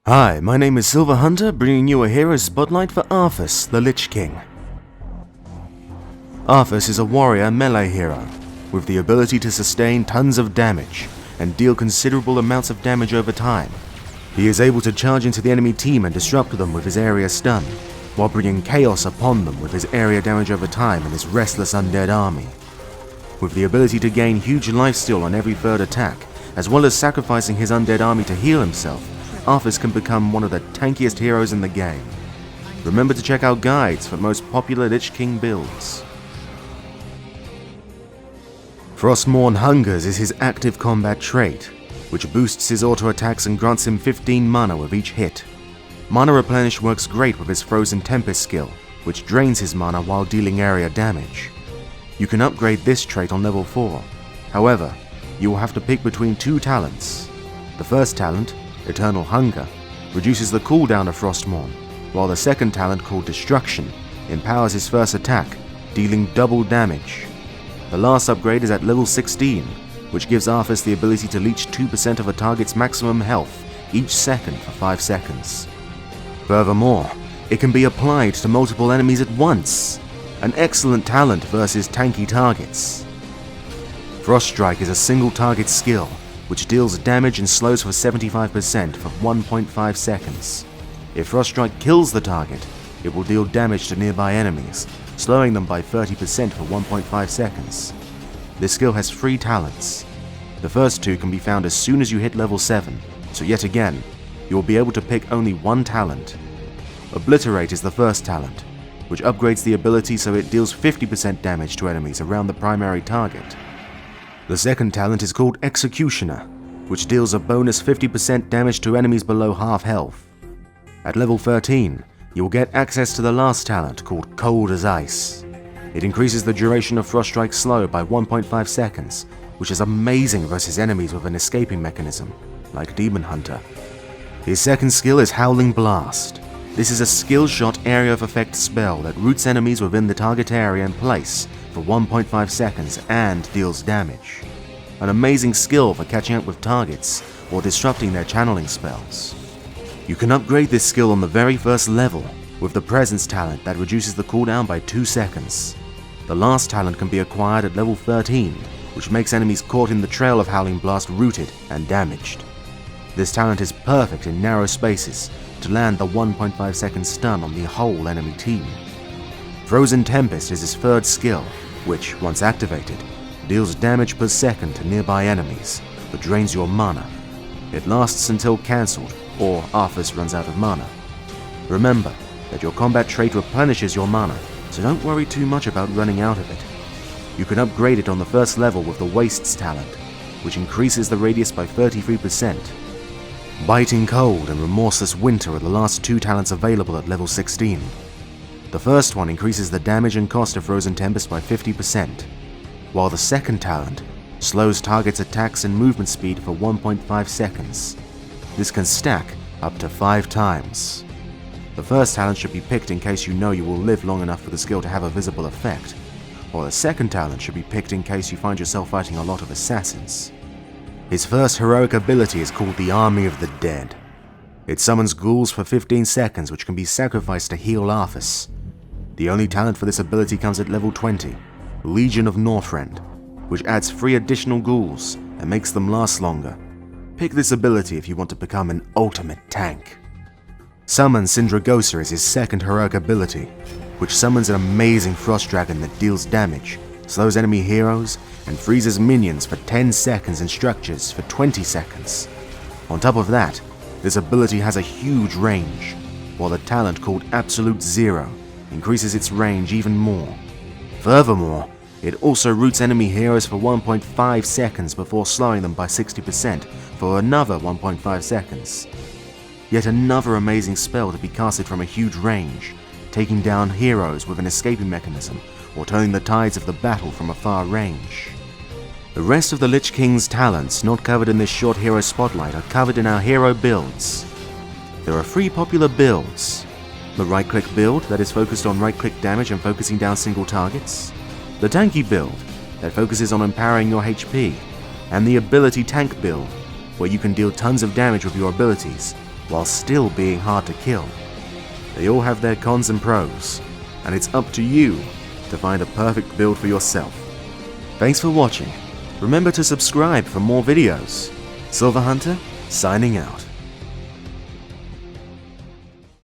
Hi, my name is Silver Hunter, bringing you a hero spotlight for Arthas, the Lich King. Arthas is a warrior melee hero, with the ability to sustain tons of damage and deal considerable amounts of damage over time. He is able to charge into the enemy team and disrupt them with his area stun, while bringing chaos upon them with his area damage over time and his restless undead army. With the ability to gain huge lifesteal on every third attack, as well as sacrificing his undead army to heal himself, Arthas can become one of the tankiest heroes in the game. Remember to check out guides for the most popular Lich King builds. Frostmourne Hungers is his active combat trait, which boosts his auto attacks and grants him 15 mana with each hit. Mana Replenish works great with his Frozen Tempest skill, which drains his mana while dealing area damage. You can upgrade this trait on level 4. However, you will have to pick between two talents. The first talent, Eternal Hunger, reduces the cooldown of Frostmourne, while the second talent, called Destruction, empowers his first attack, dealing double damage. The last upgrade is at level 16, which gives Arthas the ability to leech 2% of a target's maximum health each second for 5 seconds. Furthermore, it can be applied to multiple enemies at once, an excellent talent versus tanky targets. Frost Strike is a single target skill, which deals damage and slows for 75% for 1.5 seconds. If Frost Strike kills the target, it will deal damage to nearby enemies, slowing them by 30% for 1.5 seconds. This skill has 3 talents. The first 2 can be found as soon as you hit level 7, so yet again, you will be able to pick only one talent. Obliterate is the first talent, which upgrades the ability so it deals 50% damage to enemies around the primary target. The second talent is called Executioner, which deals a bonus 50% damage to enemies below half health. At level 13, you will get access to the last talent, called Cold as Ice. It increases the duration of Frost Strike's slow by 1.5 seconds, which is amazing versus enemies with an escaping mechanism, like Demon Hunter. His second skill is Howling Blast. This is a skill shot area of effect spell that roots enemies within the target area in place for 1.5 seconds and deals damage. An amazing skill for catching up with targets or disrupting their channeling spells. You can upgrade this skill on the very first level with the Presence talent that reduces the cooldown by 2 seconds. The last talent can be acquired at level 13, which makes enemies caught in the trail of Howling Blast rooted and damaged. This talent is perfect in narrow spaces to land the 1.5 second stun on the whole enemy team. Frozen Tempest is his third skill, which, once activated, deals damage per second to nearby enemies, but drains your mana. It lasts until cancelled, or Arthas runs out of mana. Remember that your combat trait replenishes your mana, so don't worry too much about running out of it. You can upgrade it on the first level with the Wastes talent, which increases the radius by 33%. Biting Cold and Remorseless Winter are the last 2 talents available at level 16. The first one increases the damage and cost of Frozen Tempest by 50%, while the second talent slows targets' attacks and movement speed for 1.5 seconds. This can stack up to 5 times. The first talent should be picked in case you know you will live long enough for the skill to have a visible effect, while the second talent should be picked in case you find yourself fighting a lot of assassins. His first heroic ability is called the Army of the Dead. It summons ghouls for 15 seconds which can be sacrificed to heal Arthas. The only talent for this ability comes at level 20, Legion of Northrend, which adds 3 additional ghouls and makes them last longer. Pick this ability if you want to become an ultimate tank. Summon Syndragosa is his second heroic ability, which summons an amazing frost dragon that deals damage, slows enemy heroes, and freezes minions for 10 seconds and structures for 20 seconds. On top of that, this ability has a huge range, while the talent called Absolute Zero increases its range even more. Furthermore, it also roots enemy heroes for 1.5 seconds before slowing them by 60% for another 1.5 seconds. Yet another amazing spell to be casted from a huge range, taking down heroes with an escaping mechanism or turning the tides of the battle from a far range. The rest of the Lich King's talents not covered in this short hero spotlight are covered in our hero builds. There are 3 popular builds: the right-click build that is focused on right-click damage and focusing down single targets, the tanky build that focuses on empowering your HP, and the ability tank build, where you can deal tons of damage with your abilities, while still being hard to kill. They all have their cons and pros, and it's up to you to find a perfect build for yourself. Thanks for watching. Remember to subscribe for more videos. Silver Hunter, signing out.